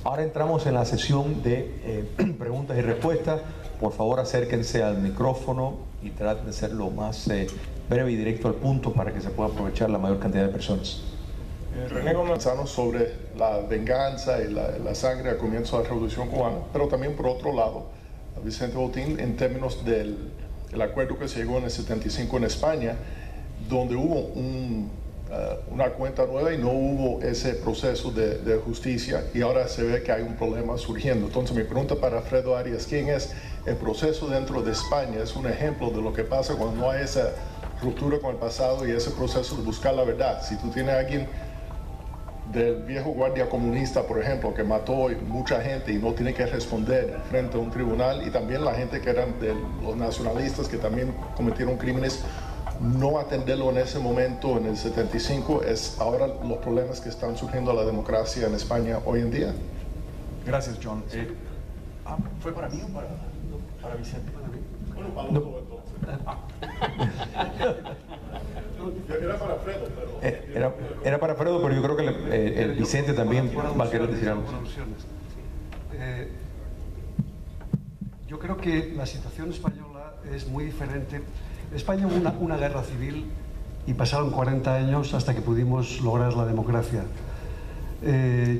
Ahora entramos en la sesión de preguntas y respuestas. Por favor, acérquense al micrófono y traten de ser lo más breve y directo al punto para que se pueda aprovechar la mayor cantidad de personas. René González sobre la venganza y la sangre al comienzo de la Revolución Cubana, pero también por otro lado, Vicente Botín, en términos del acuerdo que se llegó en el 75 en España, donde hubo una cuenta nueva y no hubo ese proceso de justicia, y ahora se ve que hay un problema surgiendo. Entonces mi pregunta para Alfredo Arias, ¿quién es el proceso dentro de España? Es un ejemplo de lo que pasa cuando no hay esa ruptura con el pasado y ese proceso de buscar la verdad. Si tú tienes a alguien del viejo guardia comunista, por ejemplo, que mató mucha gente y no tiene que responder frente a un tribunal, y también la gente que eran de los nacionalistas que también cometieron crímenes, no atenderlo en ese momento, en el 75, es ahora los problemas que están surgiendo a la democracia en España hoy en día. Gracias, John. ¿Fue para mí o para Vicente? Bueno, para los dos, Era para Alfredo, pero... Era para Alfredo, pero yo creo que el Vicente también va a querer decir algo. Yo creo que la situación española es muy diferente. En España hubo una guerra civil y pasaron 40 años hasta que pudimos lograr la democracia.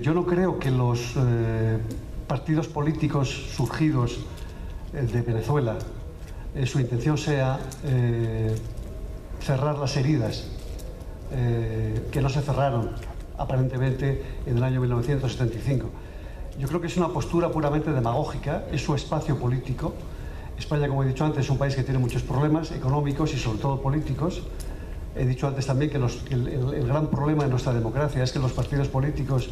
Yo no creo que los partidos políticos surgidos de Venezuela, su intención sea cerrar las heridas que no se cerraron aparentemente en el año 1975. Yo creo que es una postura puramente demagógica, es su espacio político. España, como he dicho antes, es un país que tiene muchos problemas económicos y sobre todo políticos. He dicho antes también que el gran problema de nuestra democracia es que los partidos políticos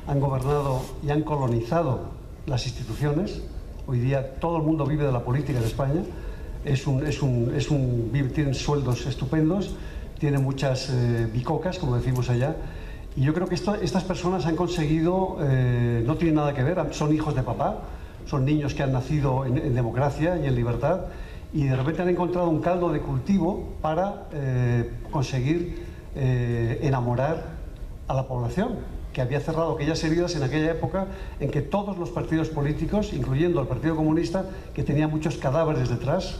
han gobernado y han colonizado las instituciones. Hoy día todo el mundo vive de la política en España. Tienen sueldos estupendos, tienen muchas bicocas, como decimos allá. Y yo creo que estas personas han conseguido, no tienen nada que ver, son hijos de papá, son niños que han nacido en democracia y en libertad, y de repente han encontrado un caldo de cultivo para conseguir enamorar a la población, que había cerrado aquellas heridas en aquella época en que todos los partidos políticos, incluyendo el Partido Comunista, que tenía muchos cadáveres detrás,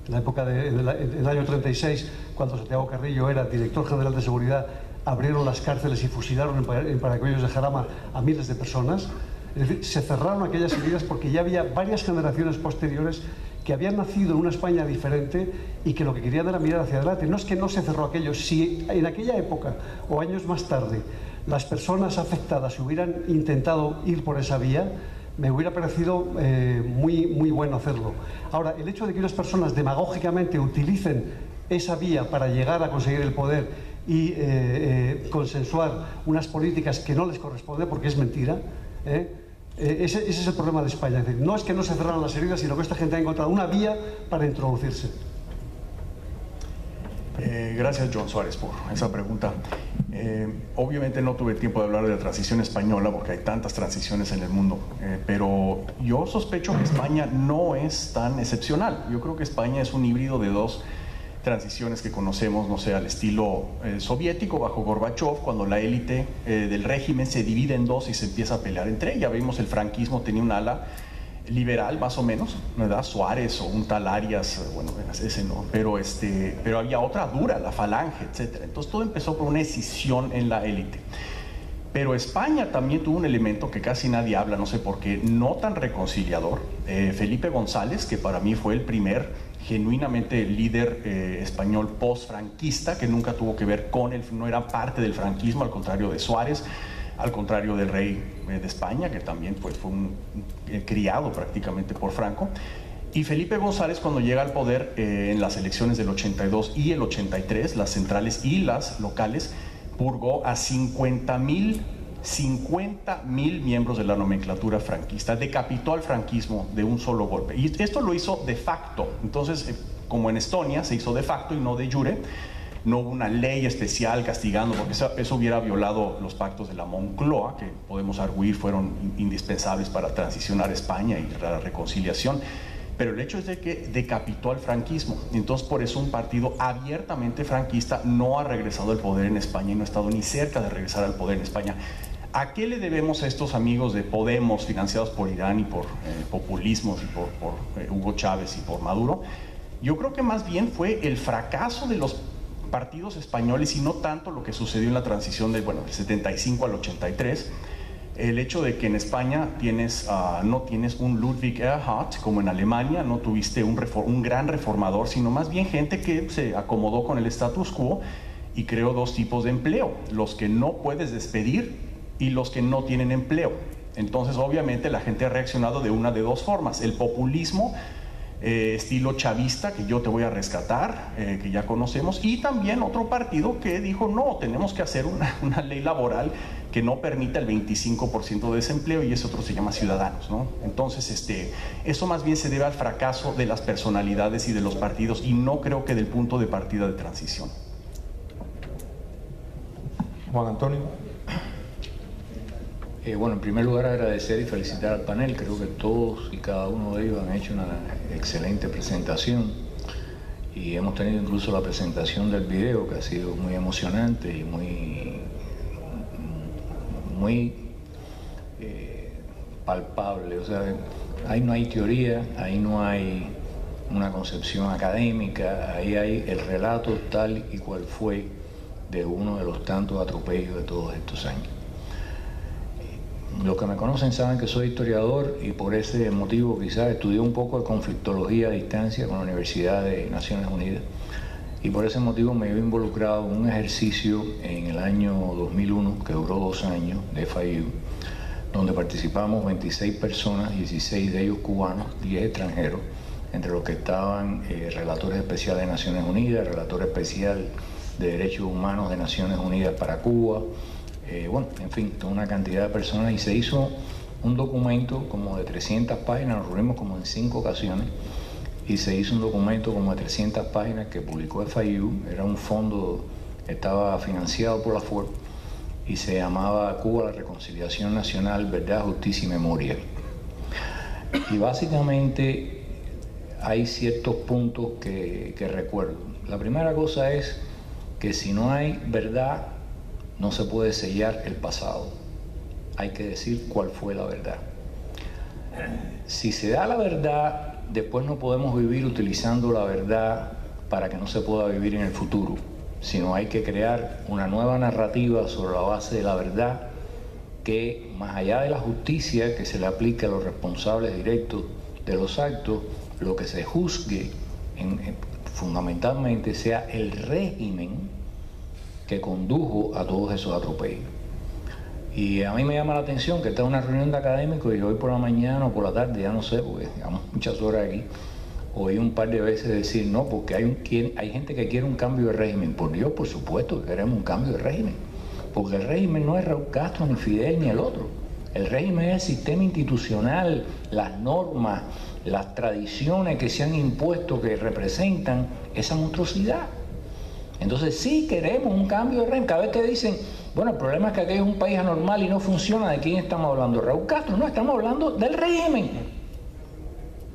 en la época del año 36, cuando Santiago Carrillo era director general de seguridad, abrieron las cárceles y fusilaron en paracaídas de Jarama a miles de personas. Es decir, se cerraron aquellas heridas porque ya había varias generaciones posteriores que habían nacido en una España diferente y que lo que querían era mirar hacia adelante. No es que no se cerró aquello, si en aquella época o años más tarde las personas afectadas hubieran intentado ir por esa vía, me hubiera parecido muy bueno hacerlo. Ahora, el hecho de que unas personas demagógicamente utilicen esa vía para llegar a conseguir el poder y consensuar unas políticas que no les corresponden, porque es mentira, ese es el problema de España. Es decir, no es que no se cerraran las heridas, sino que esta gente ha encontrado una vía para introducirse. Gracias, John Suárez, por esa pregunta. Obviamente no tuve tiempo de hablar de la transición española porque hay tantas transiciones en el mundo, pero yo sospecho que España no es tan excepcional. Yo creo que España es un híbrido de dos transiciones que conocemos, no sé, al estilo soviético bajo Gorbachev, cuando la élite del régimen se divide en dos y se empieza a pelear entre ellas. Vimos el franquismo tenía un ala liberal más o menos, ¿verdad? Suárez o un tal Arias, bueno, ese no, pero había otra dura, la Falange, etcétera. Entonces todo empezó por una escisión en la élite. Pero España también tuvo un elemento que casi nadie habla, no sé por qué, no tan reconciliador. Felipe González, que para mí fue el primer genuinamente líder español post-franquista, que nunca tuvo que ver con no era parte del franquismo, al contrario de Suárez, al contrario del rey de España, que también pues, fue criado prácticamente por Franco. Y Felipe González, cuando llega al poder en las elecciones del 82 y el 83, las centrales y las locales, purgó a 50,000 miembros de la nomenclatura franquista, decapitó al franquismo de un solo golpe. Y esto lo hizo de facto. Entonces, como en Estonia, se hizo de facto y no de jure. No hubo una ley especial castigando, porque eso hubiera violado los pactos de la Moncloa, que podemos arguir fueron indispensables para transicionar España y la reconciliación. Pero el hecho es de que decapitó al franquismo. Entonces, por eso un partido abiertamente franquista no ha regresado al poder en España y no ha estado ni cerca de regresar al poder en España. ¿A qué le debemos a estos amigos de Podemos, financiados por Irán y por populismos y por Hugo Chávez y por Maduro? Yo creo que más bien fue el fracaso de los partidos españoles y no tanto lo que sucedió en la transición del 75 al 83. El hecho de que en España no tienes un Ludwig Erhard como en Alemania, no tuviste un gran reformador, sino más bien gente que se acomodó con el status quo y creó dos tipos de empleo: los que no puedes despedir y los que no tienen empleo. Entonces, obviamente, la gente ha reaccionado de una de dos formas: el populismo estilo chavista, que yo te voy a rescatar, que ya conocemos, y también otro partido que dijo: no, tenemos que hacer una ley laboral que no permita el 25% de desempleo, y ese otro se llama Ciudadanos, ¿no? Entonces, eso más bien se debe al fracaso de las personalidades y de los partidos, y no creo que del punto de partida de transición. Juan Antonio. Bueno, en primer lugar agradecer y felicitar al panel. Creo que todos y cada uno de ellos han hecho una excelente presentación, y hemos tenido incluso la presentación del video, que ha sido muy emocionante y muy palpable. O sea, ahí no hay teoría, ahí no hay una concepción académica, ahí hay el relato tal y cual fue de uno de los tantos atropellos de todos estos años. Los que me conocen saben que soy historiador, y por ese motivo quizás estudié un poco de conflictología a distancia con la Universidad de Naciones Unidas, y por ese motivo me he involucrado en un ejercicio en el año 2001 que duró 2 años de FIU, donde participamos 26 personas, 16 de ellos cubanos, 10 extranjeros, entre los que estaban relatores especiales de Naciones Unidas, relator especial de Derechos Humanos de Naciones Unidas para Cuba, bueno, en fin, toda una cantidad de personas, y se hizo un documento como de 300 páginas, nos reunimos como en 5 ocasiones, y se hizo un documento como de 300 páginas que publicó FIU. Era un fondo, estaba financiado por la FORP, y se llamaba Cuba, la Reconciliación Nacional, Verdad, Justicia y Memoria. Y básicamente hay ciertos puntos que recuerdo. La primera cosa es que si no hay verdad, no se puede sellar el pasado. Hay que decir cuál fue la verdad. Si se da la verdad, después no podemos vivir utilizando la verdad para que no se pueda vivir en el futuro, sino hay que crear una nueva narrativa sobre la base de la verdad, que más allá de la justicia que se le aplique a los responsables directos de los actos, lo que se juzgue fundamentalmente sea el régimen que condujo a todos esos atropellos. Y a mí me llama la atención que está en una reunión de académicos, y hoy por la mañana o por la tarde, ya no sé, porque llevamos muchas horas aquí, oí un par de veces decir: no, porque hay gente que quiere un cambio de régimen. Por Dios, por supuesto que queremos un cambio de régimen, porque el régimen no es Raúl Castro, ni Fidel, ni el otro. El régimen es el sistema institucional, las normas, las tradiciones que se han impuesto, que representan esa monstruosidad. Entonces sí queremos un cambio de régimen. Cada vez que dicen: bueno, el problema es que aquí es un país anormal y no funciona, ¿de quién estamos hablando? ¿Raúl Castro? No, estamos hablando del régimen.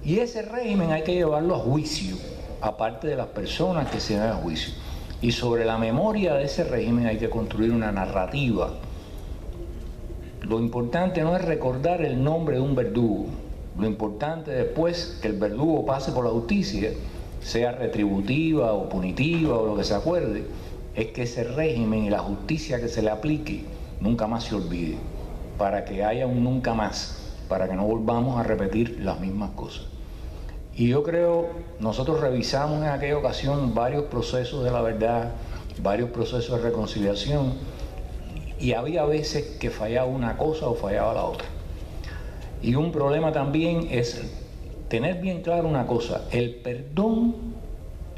Y ese régimen hay que llevarlo a juicio, aparte de las personas que se van a juicio. Y sobre la memoria de ese régimen hay que construir una narrativa. Lo importante no es recordar el nombre de un verdugo. Lo importante después que el verdugo pase por la justicia, sea retributiva o punitiva o lo que se acuerde, es que ese régimen y la justicia que se le aplique nunca más se olvide, para que haya un nunca más, para que no volvamos a repetir las mismas cosas. Y yo creo, nosotros revisamos en aquella ocasión varios procesos de la verdad, varios procesos de reconciliación, y había veces que fallaba una cosa o fallaba la otra. Y un problema también es tener bien claro una cosa: el perdón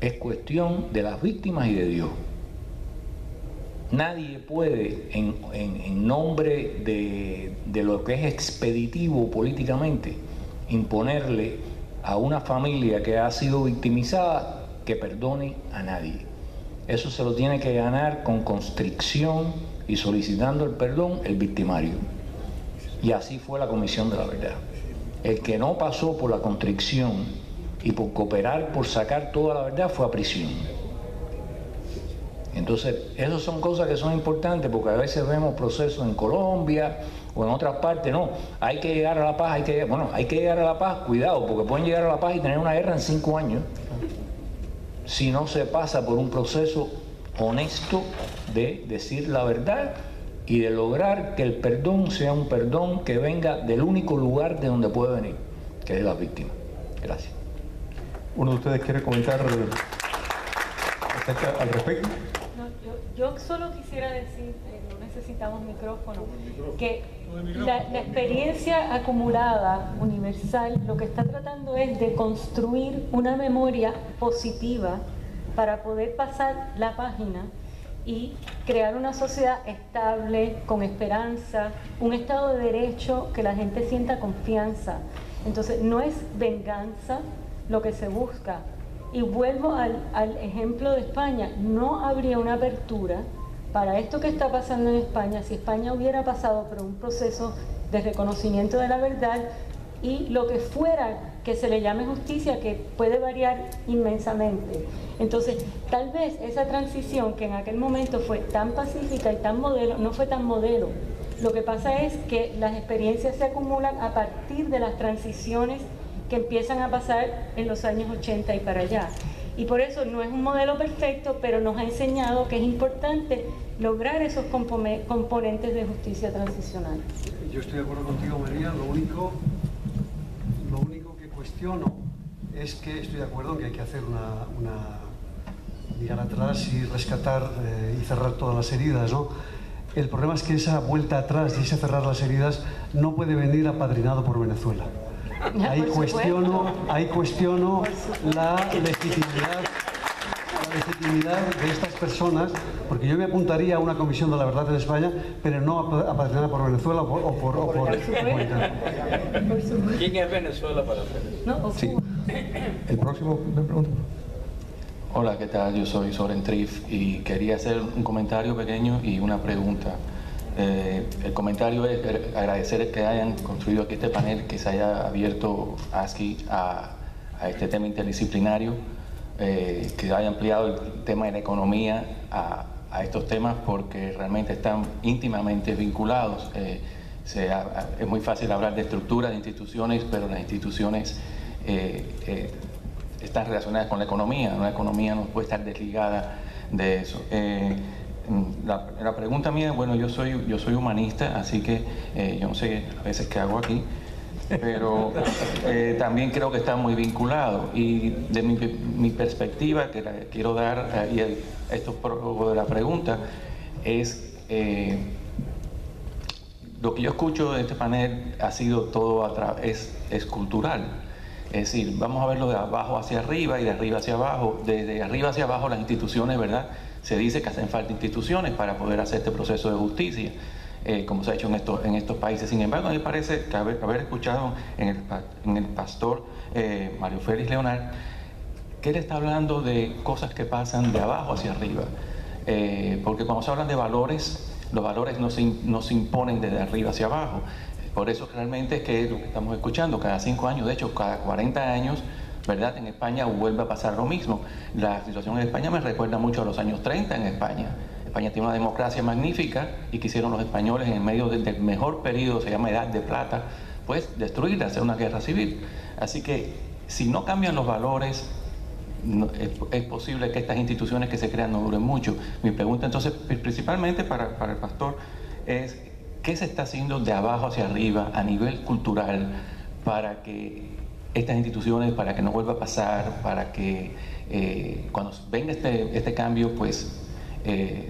es cuestión de las víctimas y de Dios. Nadie puede, en nombre de lo que es expeditivo políticamente, imponerle a una familia que ha sido victimizada que perdone a nadie. Eso se lo tiene que ganar con constricción y solicitando el perdón el victimario. Y así fue la Comisión de la Verdad. El que no pasó por la constricción y por cooperar, por sacar toda la verdad, fue a prisión. Entonces, esas son cosas que son importantes, porque a veces vemos procesos en Colombia o en otras partes. No, hay que llegar a la paz, hay que llegar a la paz, cuidado, porque pueden llegar a la paz y tener una guerra en 5 años si no se pasa por un proceso honesto de decir la verdad y de lograr que el perdón sea un perdón que venga del único lugar de donde puede venir, que es de las víctimas. Gracias. ¿Uno de ustedes quiere comentar al respecto? No, yo solo quisiera decir, no necesitamos micrófono, que la experiencia acumulada, universal, lo que está tratando es de construir una memoria positiva para poder pasar la página y crear una sociedad estable, con esperanza, un Estado de Derecho que la gente sienta confianza. Entonces, no es venganza lo que se busca. Y vuelvo al ejemplo de España, no habría una apertura para esto que está pasando en España si España hubiera pasado por un proceso de reconocimiento de la verdad y lo que fuera que se le llame justicia, que puede variar inmensamente. Entonces, tal vez esa transición que en aquel momento fue tan pacífica y tan modelo, no fue tan modelo. Lo que pasa es que las experiencias se acumulan a partir de las transiciones que empiezan a pasar en los años 80 y para allá. Y por eso no es un modelo perfecto, pero nos ha enseñado que es importante lograr esos componentes de justicia transicional. Yo estoy de acuerdo contigo, María. Lo único que cuestiono es que estoy de acuerdo en que hay que hacer mirar atrás y rescatar y cerrar todas las heridas, ¿no? El problema es que esa vuelta atrás y ese cerrar las heridas no puede venir apadrinado por Venezuela. Ahí cuestiono la legitimidad de estas personas, porque yo me apuntaría a una comisión de la verdad en España, pero no apadrinada por Venezuela o por ¿Quién es Venezuela para hacer eso? No, sí. El próximo, me pregunto. Hola, ¿qué tal? Yo soy Soren Triff y quería hacer un comentario pequeño y una pregunta. El comentario es agradecer que hayan construido aquí este panel, que se haya abierto ASCI a este tema interdisciplinario, que haya ampliado el tema de la economía a estos temas, porque realmente están íntimamente vinculados. Es muy fácil hablar de estructuras, de instituciones, pero las instituciones están relacionadas con la economía. La economía no puede estar desligada de eso. La pregunta mía, bueno, yo soy humanista, así que yo no sé a veces qué hago aquí, pero también creo que está muy vinculado. Y de mi perspectiva, que la quiero dar, y esto es prólogo de la pregunta, es lo que yo escucho de este panel ha sido todo es cultural. Es decir, vamos a verlo de abajo hacia arriba y de arriba hacia abajo. De arriba hacia abajo las instituciones, ¿verdad? Se dice que hacen falta instituciones para poder hacer este proceso de justicia, como se ha hecho en estos países. Sin embargo, a mí me parece que haber escuchado en el pastor Mario Félix Leonard, que él está hablando de cosas que pasan de abajo hacia arriba. Porque cuando se hablan de valores, los valores no se imponen desde arriba hacia abajo. Por eso realmente es que lo que estamos escuchando, cada 5 años, de hecho cada 40 años, ¿verdad? En España vuelve a pasar lo mismo. La situación en España me recuerda mucho a los años 30 en España. España tiene una democracia magnífica y quisieron los españoles en medio del mejor periodo, se llama Edad de Plata, pues destruirla, hacer una guerra civil. Así que si no cambian los valores, es posible que estas instituciones que se crean no duren mucho. Mi pregunta entonces, principalmente para el pastor, es ¿qué se está haciendo de abajo hacia arriba a nivel cultural para que estas instituciones, para que no vuelva a pasar, para que cuando venga este cambio, pues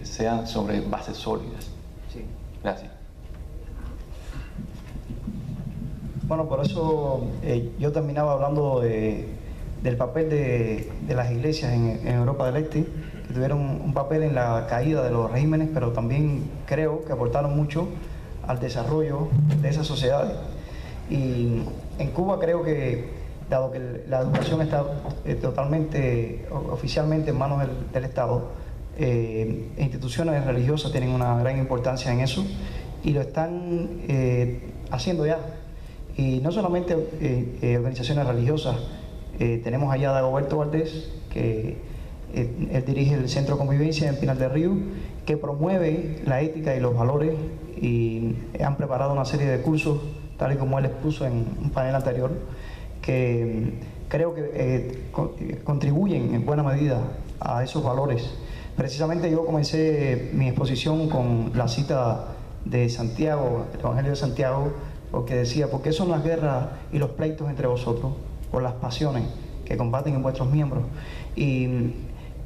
sean sobre bases sólidas? Sí. Gracias. Bueno, por eso yo terminaba hablando del papel de las iglesias en Europa del Este, que tuvieron un papel en la caída de los regímenes, pero también creo que aportaron mucho al desarrollo de esas sociedades. Y en Cuba creo que, dado que la educación está totalmente, oficialmente en manos del Estado, instituciones religiosas tienen una gran importancia en eso y lo están haciendo ya. Y no solamente organizaciones religiosas, tenemos allá a Dagoberto Valdés, que Él dirige el Centro de Convivencia en Pinar del Río, que promueve la ética y los valores, y han preparado una serie de cursos, tal y como él expuso en un panel anterior, que creo que contribuyen en buena medida a esos valores. Precisamente yo comencé mi exposición con la cita de Santiago, el Evangelio de Santiago, porque decía: ¿por qué son las guerras y los pleitos entre vosotros? Por las pasiones que combaten en vuestros miembros. Y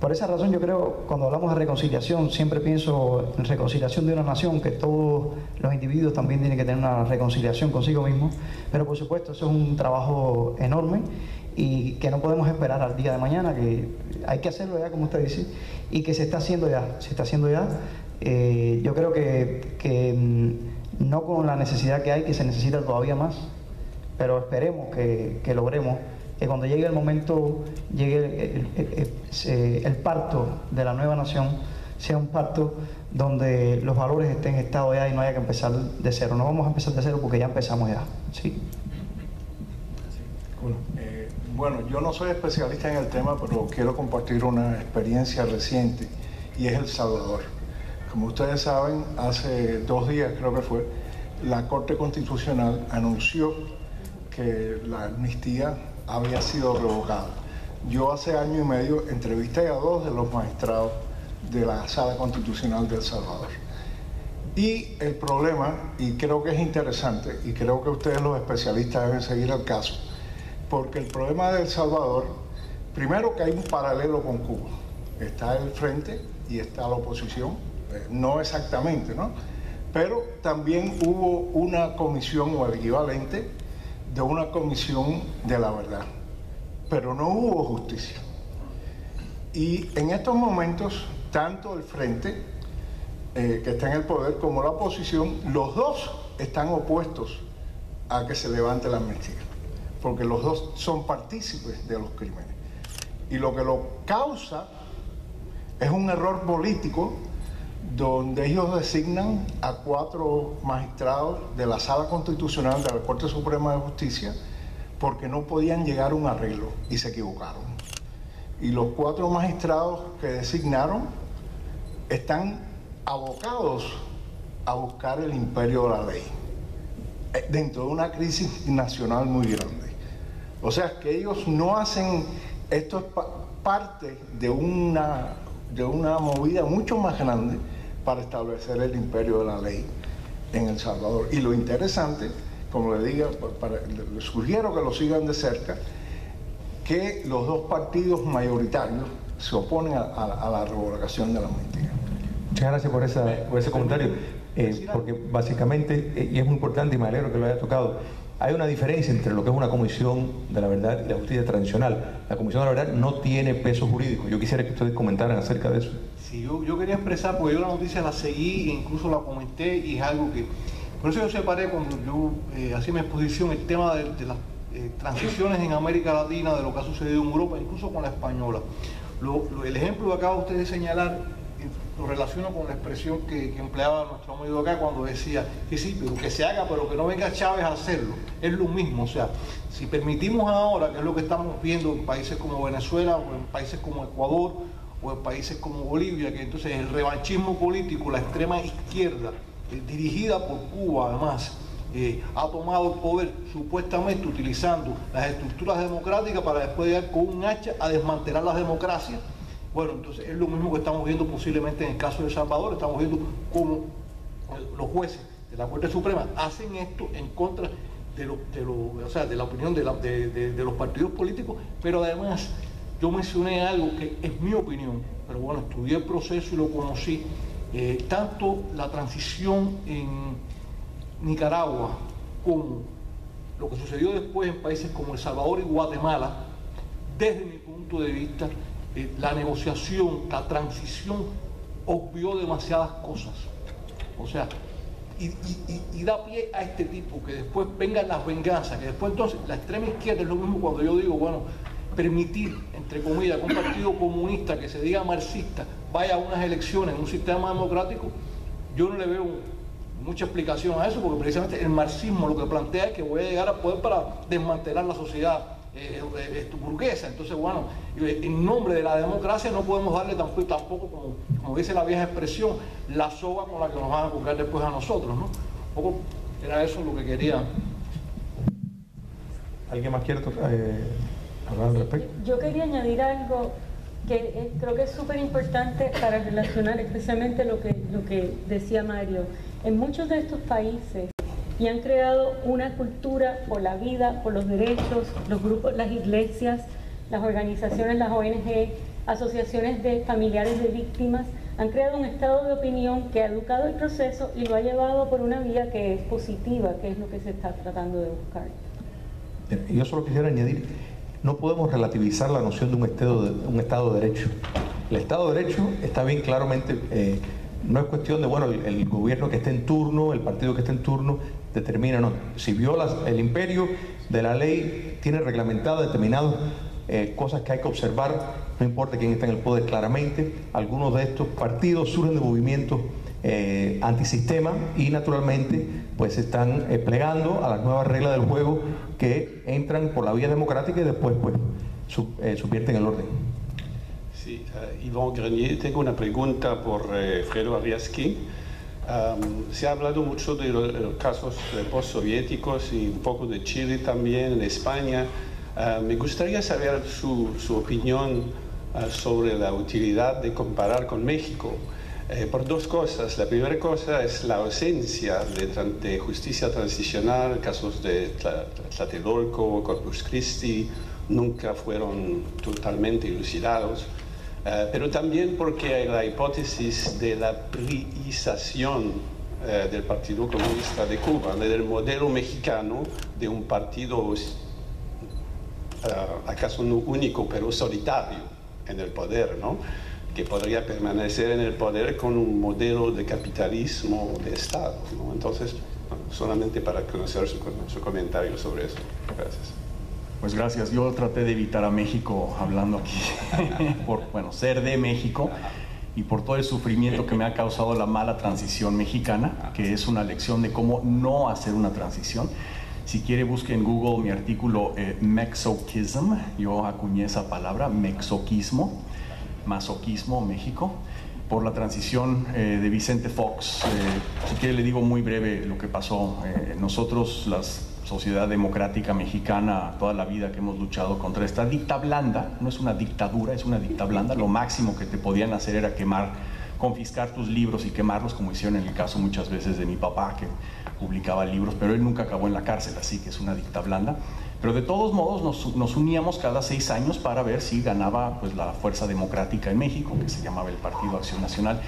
por esa razón yo creo, cuando hablamos de reconciliación, siempre pienso en reconciliación de una nación, que todos los individuos también tienen que tener una reconciliación consigo mismos, pero por supuesto eso es un trabajo enorme y que no podemos esperar al día de mañana, que hay que hacerlo ya, como usted dice, y que se está haciendo ya, yo creo que no con la necesidad que hay, que se necesita todavía más, pero esperemos que logremos que cuando llegue el momento, llegue el parto de la nueva nación, sea un parto donde los valores estén estados ya y no haya que empezar de cero. No vamos a empezar de cero porque ya empezamos ya. ¿Sí? Bueno, yo no soy especialista en el tema, pero quiero compartir una experiencia reciente, y es El Salvador. Como ustedes saben, hace 2 días creo que fue, la Corte Constitucional anunció que la amnistía había sido revocada. Yo hace 1 año y medio entrevisté a 2 de los magistrados de la Sala Constitucional de El Salvador. Y el problema, y creo que es interesante, y creo que ustedes los especialistas deben seguir el caso, porque el problema de El Salvador, primero que hay un paralelo con Cuba. Está el frente y está la oposición, no exactamente, ¿no? Pero también hubo una comisión o el equivalente de una comisión de la verdad, pero no hubo justicia. Y en estos momentos, tanto el frente que está en el poder como la oposición, los dos están opuestos a que se levante la amnistía, porque los dos son partícipes de los crímenes. Y lo que lo causa es un error político, donde ellos designan a 4 magistrados de la Sala Constitucional de la Corte Suprema de Justicia porque no podían llegar a un arreglo y se equivocaron. Y los 4 magistrados que designaron están abocados a buscar el imperio de la ley dentro de una crisis nacional muy grande. O sea, que ellos no hacen, esto es parte de una movida mucho más grande para establecer el imperio de la ley en El Salvador. Y lo interesante, como le digo, les sugiero que lo sigan de cerca, que los 2 partidos mayoritarios se oponen a la revocación de la amnistía. Muchas gracias por ese comentario, porque básicamente, y es muy importante y me alegro que lo haya tocado, hay una diferencia entre lo que es una comisión de la verdad y la justicia tradicional. La comisión de la verdad no tiene peso jurídico. Yo quisiera que ustedes comentaran acerca de eso. Sí, yo quería expresar, porque yo la noticia la seguí e incluso la comenté, y es algo que... Por eso yo separé, cuando yo hacía mi exposición, el tema de las transiciones en América Latina, de lo que ha sucedido en Europa, incluso con la española. El ejemplo que acaba usted de señalar lo relaciono con la expresión que empleaba nuestro amigo acá cuando decía que sí, pero que se haga, pero que no venga Chávez a hacerlo. Es lo mismo. O sea, si permitimos ahora, que es lo que estamos viendo en países como Venezuela, o en países como Ecuador, o en países como Bolivia, que entonces el revanchismo político, la extrema izquierda, dirigida por Cuba además, ha tomado el poder supuestamente utilizando las estructuras democráticas para después llegar con un hacha a desmantelar las democracias. Bueno, entonces es lo mismo que estamos viendo posiblemente en el caso de El Salvador. Estamos viendo cómo los jueces de la Corte Suprema hacen esto en contra de la opinión de los partidos políticos, pero además yo mencioné algo que es mi opinión, pero bueno, estudié el proceso y lo conocí, tanto la transición en Nicaragua como lo que sucedió después en países como El Salvador y Guatemala. Desde mi punto de vista, la negociación, la transición obvió demasiadas cosas. O sea, y da pie a este tipo, que después vengan las venganzas, que después entonces la extrema izquierda es lo mismo cuando yo digo, bueno, permitir, entre comillas, que un partido comunista que se diga marxista vaya a unas elecciones en un sistema democrático, yo no le veo mucha explicación a eso, porque precisamente el marxismo lo que plantea es que voy a llegar a poder para desmantelar la sociedad burguesa. Entonces, bueno, en nombre de la democracia no podemos darle tampoco como dice la vieja expresión, la soga con la que nos van a colgar después a nosotros, ¿no? Un poco era eso lo que quería. ¿Alguien más quiere hablar al respecto? Yo quería añadir algo que creo que es súper importante para relacionar especialmente lo que decía Mario. En muchos de estos países y han creado una cultura por la vida, por los derechos, los grupos, las iglesias, las organizaciones, las ONG, asociaciones de familiares de víctimas, han creado un estado de opinión que ha educado el proceso y lo ha llevado por una vía que es positiva, que es lo que se está tratando de buscar. Yo solo quisiera añadir, no podemos relativizar la noción de un Estado de Derecho. El Estado de Derecho está bien claramente, no es cuestión de, bueno, el gobierno que esté en turno, el partido que esté en turno, determina, no. Si violas el imperio de la ley, tiene reglamentado determinadas cosas que hay que observar, no importa quién está en el poder claramente. Algunos de estos partidos surgen de movimientos antisistema y naturalmente pues se están plegando a las nuevas reglas del juego que entran por la vía democrática y después pues subvierten el orden. Sí, Iván Grenier, tengo una pregunta por Fredo Arriaschi. Se ha hablado mucho de los casos postsoviéticos y un poco de Chile también, en España. Me gustaría saber su opinión sobre la utilidad de comparar con México. Por dos cosas. La primera cosa es la ausencia de justicia transicional, casos de Tlatelolco, Corpus Christi, nunca fueron totalmente elucidados, pero también porque hay la hipótesis de la priización del Partido Comunista de Cuba, del modelo mexicano de un partido, acaso no único, pero solitario en el poder, ¿no? Que podría permanecer en el poder con un modelo de capitalismo de Estado, ¿no? Entonces, solamente para conocer su comentario sobre eso. Gracias. Pues gracias. Yo traté de evitar a México hablando aquí por, bueno, ser de México y por todo el sufrimiento que me ha causado la mala transición mexicana, que es una lección de cómo no hacer una transición. Si quiere, busque en Google mi artículo Mexoquism. Yo acuñé esa palabra, mexoquismo, masoquismo, México, por la transición de Vicente Fox. Si quiere, le digo muy breve lo que pasó. Nosotros, la sociedad democrática mexicana, toda la vida que hemos luchado contra esta dicta blanda, no es una dictadura, es una dicta blanda. Lo máximo que te podían hacer era confiscar tus libros y quemarlos, como hicieron en el caso muchas veces de mi papá, que publicaba libros, pero él nunca acabó en la cárcel, así que es una dicta blanda. Pero de todos modos nos uníamos cada 6 años para ver si ganaba pues, la Fuerza Democrática en México, que se llamaba el Partido Acción Nacional.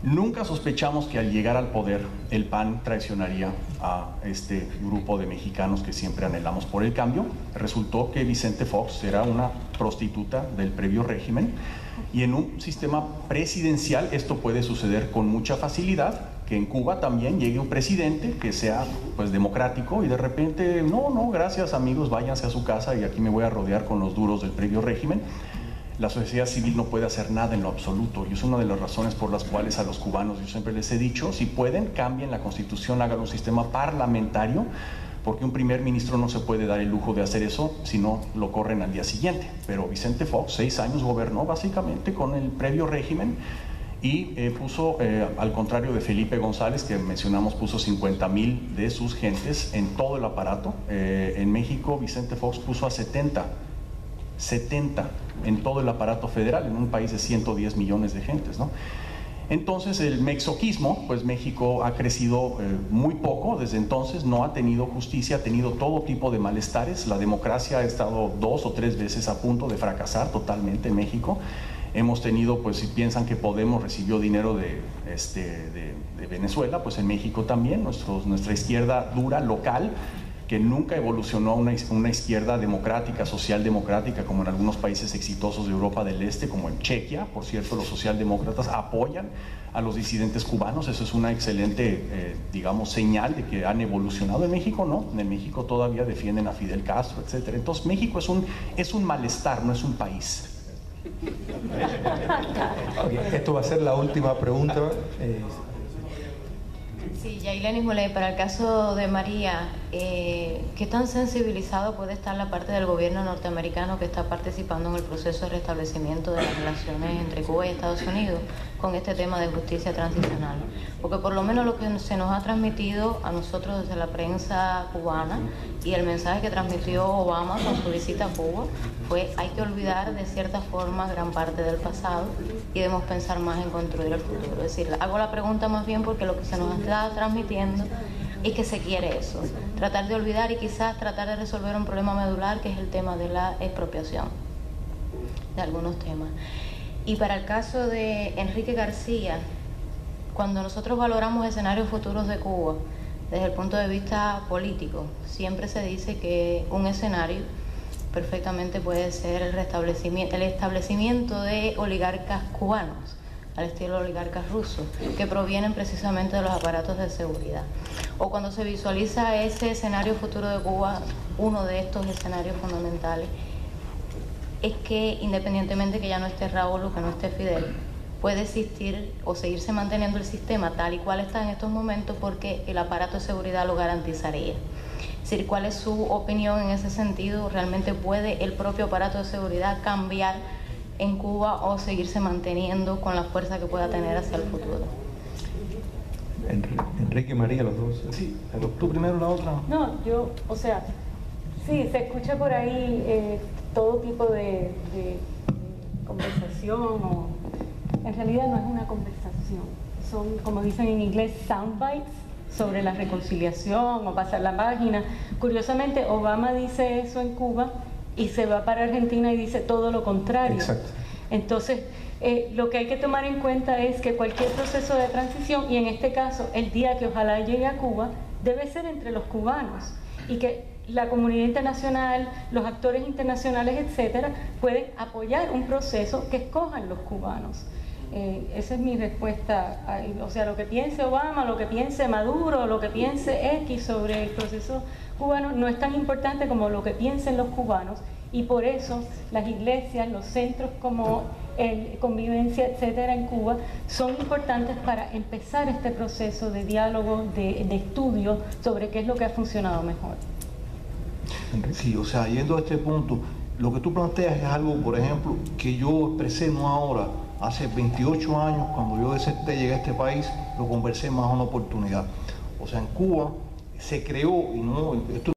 Nunca sospechamos que al llegar al poder el PAN traicionaría a este grupo de mexicanos que siempre anhelamos por el cambio. Resultó que Vicente Fox era una prostituta del previo régimen, y en un sistema presidencial esto puede suceder con mucha facilidad, que en Cuba también llegue un presidente que sea pues democrático y de repente, no, gracias amigos, váyanse a su casa y aquí me voy a rodear con los duros del previo régimen. La sociedad civil no puede hacer nada en lo absoluto, y es una de las razones por las cuales a los cubanos yo siempre les he dicho, si pueden, cambien la constitución, hagan un sistema parlamentario, porque un primer ministro no se puede dar el lujo de hacer eso, si no lo corren al día siguiente. Pero Vicente Fox 6 años gobernó básicamente con el previo régimen y puso, al contrario de Felipe González, que mencionamos, puso 50,000 de sus gentes en todo el aparato. En México Vicente Fox puso a 70 en todo el aparato federal, en un país de 110 millones de gentes, ¿no? Entonces el mexoquismo, pues México ha crecido muy poco desde entonces, no ha tenido justicia, ha tenido todo tipo de malestares. La democracia ha estado 2 o 3 veces a punto de fracasar totalmente en México. Hemos tenido, pues si piensan que Podemos recibió dinero de Venezuela, pues en México también, nuestra izquierda dura, local, que nunca evolucionó a una izquierda democrática, socialdemocrática, como en algunos países exitosos de Europa del Este, como en Chequia. Por cierto, los socialdemócratas apoyan a los disidentes cubanos. Eso es una excelente, digamos, señal de que han evolucionado. En México no, en México todavía defienden a Fidel Castro, etc. Entonces México es un malestar, no es un país. Esto va a ser la última pregunta. Sí, Yaileni Muley, para el caso de María, qué tan sensibilizado puede estar la parte del gobierno norteamericano que está participando en el proceso de restablecimiento de las relaciones entre Cuba y Estados Unidos con este tema de justicia transicional. Porque por lo menos lo que se nos ha transmitido a nosotros desde la prensa cubana y el mensaje que transmitió Obama con su visita a Cuba fue: hay que olvidar de cierta forma gran parte del pasado y debemos pensar más en construir el futuro. Es decir, hago la pregunta más bien porque lo que se nos está transmitiendo es que se quiere eso, tratar de olvidar y quizás tratar de resolver un problema medular, que es el tema de la expropiación de algunos temas. Y para el caso de Enrique García, cuando nosotros valoramos escenarios futuros de Cuba desde el punto de vista político, siempre se dice que un escenario perfectamente puede ser el establecimiento de oligarcas cubanos, al estilo oligarcas rusos, que provienen precisamente de los aparatos de seguridad. O cuando se visualiza ese escenario futuro de Cuba, uno de estos escenarios fundamentales es que, independientemente que ya no esté Raúl o que no esté Fidel, puede existir o seguirse manteniendo el sistema tal y cual está en estos momentos, porque el aparato de seguridad lo garantizaría. Es decir, ¿cuál es su opinión en ese sentido? ¿Realmente puede el propio aparato de seguridad cambiar en Cuba o seguirse manteniendo con la fuerza que pueda tener hacia el futuro? Enrique y María, los dos. Sí, tú primero, la otra. No, yo, o sea, sí, se escucha por ahí todo tipo de conversación, o en realidad no es una conversación, son, como dicen en inglés, soundbites sobre la reconciliación o pasar la página. Curiosamente, Obama dice eso en Cuba y se va para Argentina y dice todo lo contrario. Exacto. Entonces, lo que hay que tomar en cuenta es que cualquier proceso de transición, y en este caso el día que ojalá llegue a Cuba, debe ser entre los cubanos, y que la comunidad internacional, los actores internacionales, etcétera, pueden apoyar un proceso que escojan los cubanos. Esa es mi respuesta. O sea, lo que piense Obama, lo que piense Maduro, lo que piense X sobre el proceso cubano no es tan importante como lo que piensen los cubanos, y por eso las iglesias, los centros como el Convivencia, etcétera, en Cuba son importantes para empezar este proceso de diálogo, de estudio sobre qué es lo que ha funcionado mejor. Sí, o sea, yendo a este punto, lo que tú planteas es algo, por ejemplo, que yo expresé no ahora, hace 28 años, cuando yo llegué a este país, lo conversé más a una oportunidad. O sea, en Cuba se creó, y no, esto